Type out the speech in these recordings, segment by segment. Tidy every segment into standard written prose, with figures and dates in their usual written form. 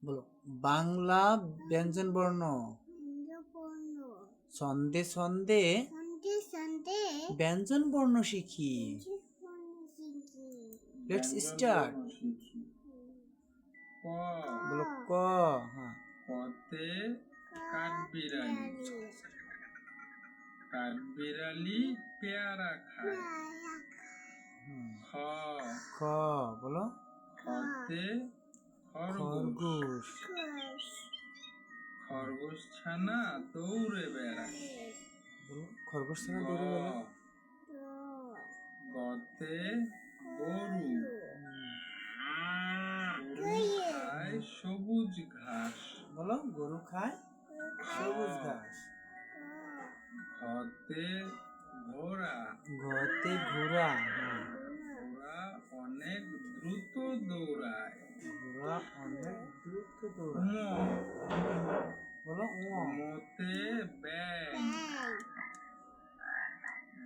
বলো বাংলা ব্যঞ্জন বর্ণ ছন্দে ছন্দে ব্যঞ্জন বর্ণ শিখি। Let's start. ক বলো ক। হ্যাঁ কতে কাঠবিড়ালি কাঠবিড়ালি পেয়ারা খায়। খ খ বলো খতে খরগোশ খরগোশ। খরগোশ ছানা দৌড়ে বেড়ায়। বলো খরগোশ ছানা গ দৌড়ে বেলা। গতে গরু গরু খায় সবুজ ঘাস। বলো গরু খায় সবুজ ঘাস। ঘতে ঘোড়া ঘতে ঘোড়া। হ্যাঁ ঘোড়া অনেক দ্রুত দৌড়ায়। ঘোড়া অনেক দ্রুত উম দৌড়ায়। বলো মতে ব্যাং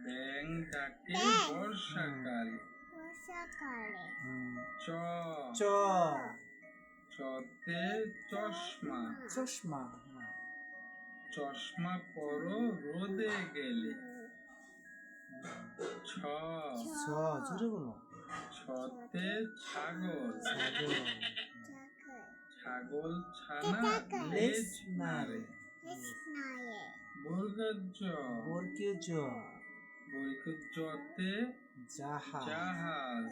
ব্যাং ডাকে বর্ষাকালে। চ চ চতে চশমা চশমা। হ্যাঁ চশমা পরো রোদে গেলে। ছ ছ জোরে বলো ছতে ছাগল ছাগল। ছাগল ছানা লেজ নাড়ে। বর্গের জ বর্গে জ বর্গের জতে জাহাজ। জাহাজ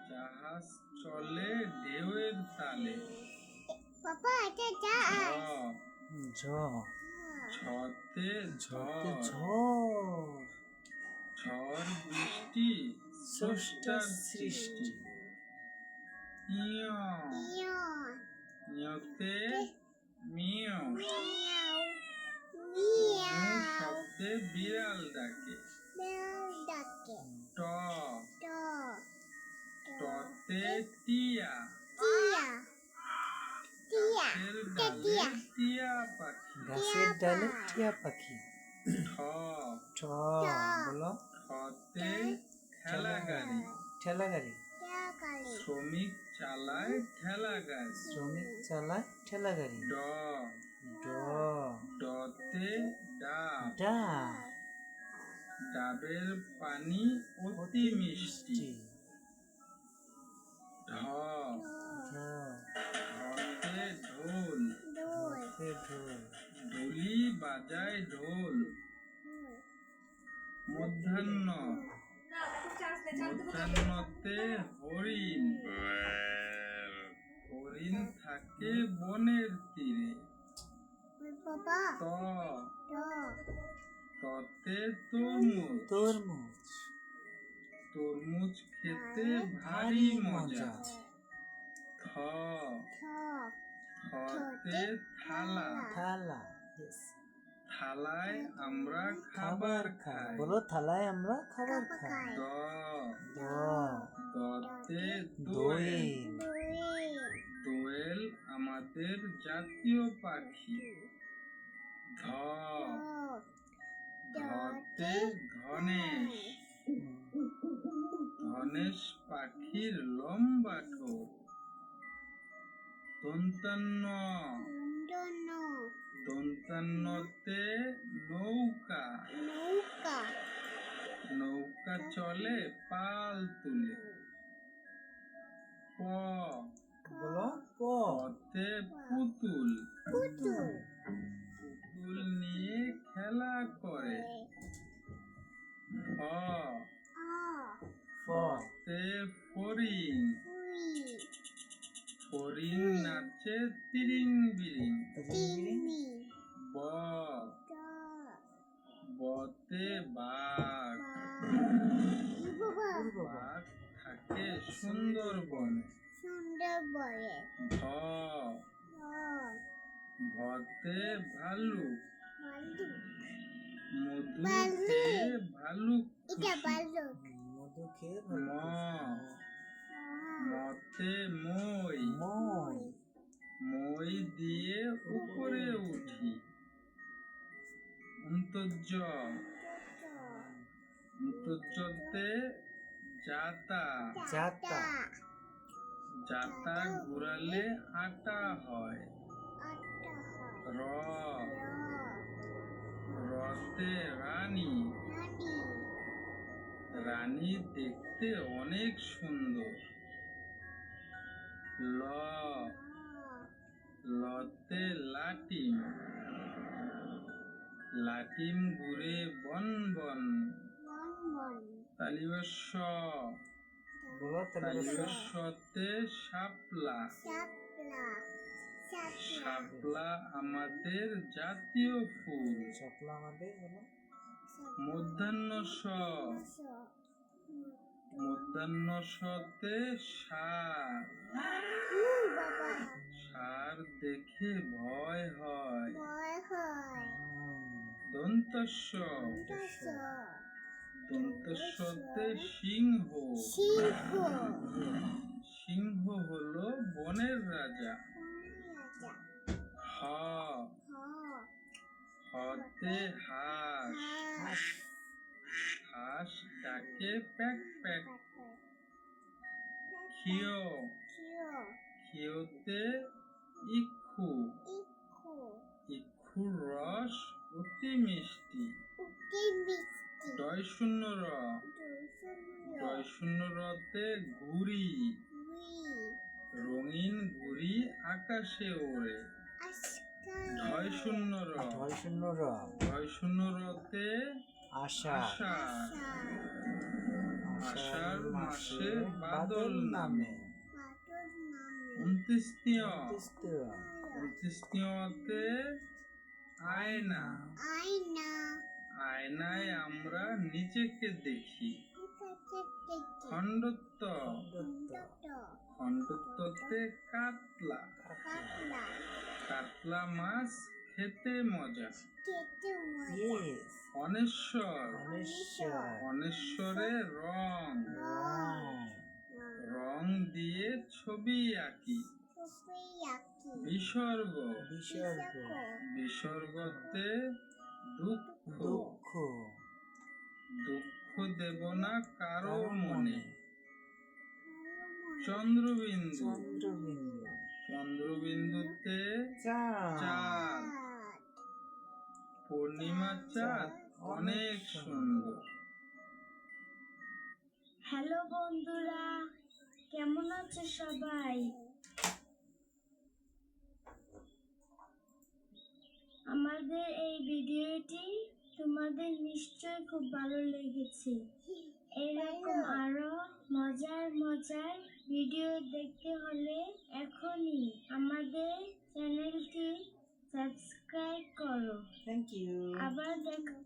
জাহাজ চলে ঢেউয়ের তালে। ঝ ঝ ছতে ঝতে ঝড় ঝড়। ঝড় বৃষ্টি স্রষ্টার সৃষ্টি। ইয় ইয়তে মিয় শব্দে বিড়াল ডাকে। ট টতে টিয়া গাছের ডালে টিয়া পাখি। গাছের ডালে টিয়া পাখি। ঠ ঠ বলো ঠতে ঠেলা গাড়ি ঠেলা গাড়ি। শ্রমিক চালায় ঠেলা গাড়ি। শ্রমিক চালায় ঠেলা গাড়ি। ড ড ডতে ডাব ডাব ডাবের পানি অতি মিষ্টি। ঢ ঢ ঢতে ঢোল ঢতে ঢোল। ঢুলি বাজায় ঢোল। মধ্যাহ্ন মধ্যাহ্নতে হরিণ হরিণ থাকে বনের তীরে। ত ততে তরমুজ তরমুজ তরমুজ খেতে ভারী মজা। থ থতে থালা থালা। Yes. থালায় আমরা খাবার খাই। বলো থালায় আমরা খাবার খাই। দ দ দতে দোয়েল দোয়েল আমাদের জাতীয় পাখি। ধ ধতে ধনেশ ধনেশ পাখির লম্বা ঠোঁট। দন্তান্ন দন্তান্নতে নৌকা নৌকা চলে পাল তুলে। প বলো প পতে পুতুল পুতুল নিয়ে খেলা করে। ফ ফতে ফড়িং ফড়িং নাচে তিরিং বিরিং। ব বতে বাঘ বাঘ থাকে সুন্দরবনে। ভ ভতে ভালুক মধু খেয়ে ভালুক মধু খেয়ে ম মতে মই মই মই দিয়ে উপরে উঠি। অন্তর্য অন্তর্যতে যাতা জাতা জাতা ঘুরালে আটা হয়। র রতে রানী, রানী দেখতে অনেক সুন্দর। ল লতে লাটিম, লাটিম ঘুরে বন বন। তালিবস্য বলো তাহলে তালিবস্যতে শাপলা, শাপলা আমাদের জাতীয় ফুল। শাপলা আমাদের বলো। মধ্যাহ্নস মধ্যাহ্নসতে সার, সার দেখে ভয় হয়। দন্তস্য দন্তস্যতে সিংহ, সিংহ হলো বনের রাজা। হ হতে হাঁস, হাঁস ডাকে প্যাক প্যাক। ক্ষিয় ক্ষিয়তে ইক্ষু, ইক্ষুর রস অতি মিষ্টি। ডয় শূন্য র, ডয় শূন্য রতে ঘুড়ি, রঙিন ঘুড়ি আকাশে ওড়ে। ঢয় শূন্য র, ঢয় শূন্য র, ঢয় শূন্য রতে আশা, আষাঢ়, আষাঢ় মাসে বাদল নামে। উনতৃতীয়তে আয়না, আয়নায় আমরা নিজেকে দেখি। খণ্ডত্ব, খণ্ডত্বতে কাতলা, কাতলা মাছ খেতে মজা। ইয়েস, অনেশ্বর, অনেশ্বর, অনেশ্বরে রং, রং, রং দিয়ে ছবি আঁকি। বিসর্গ, বিসর্গ, বিসর্গতে দুঃখ, দুঃখ, দুঃখ দেব না কারো মনে। চন্দ্রবিন্দু, চন্দ্রবিন্দু, চন্দ্রবিন্দুতে চাঁদ, চাঁদ, পূর্ণিমা চাঁদ অনেক সুন্দর। হ্যালো বন্ধুরা, কেমন আছো সবাই? আমাদের এই ভিডিওটি তোমাদের নিশ্চয়ই খুব ভালো লেগেছে। এরকম আরো মজার মজার ভিডিও দেখতে হলে এখনই আমাদের চ্যানেলটি সাবস্ক্রাইব করো। Thank you. আবার দেখো।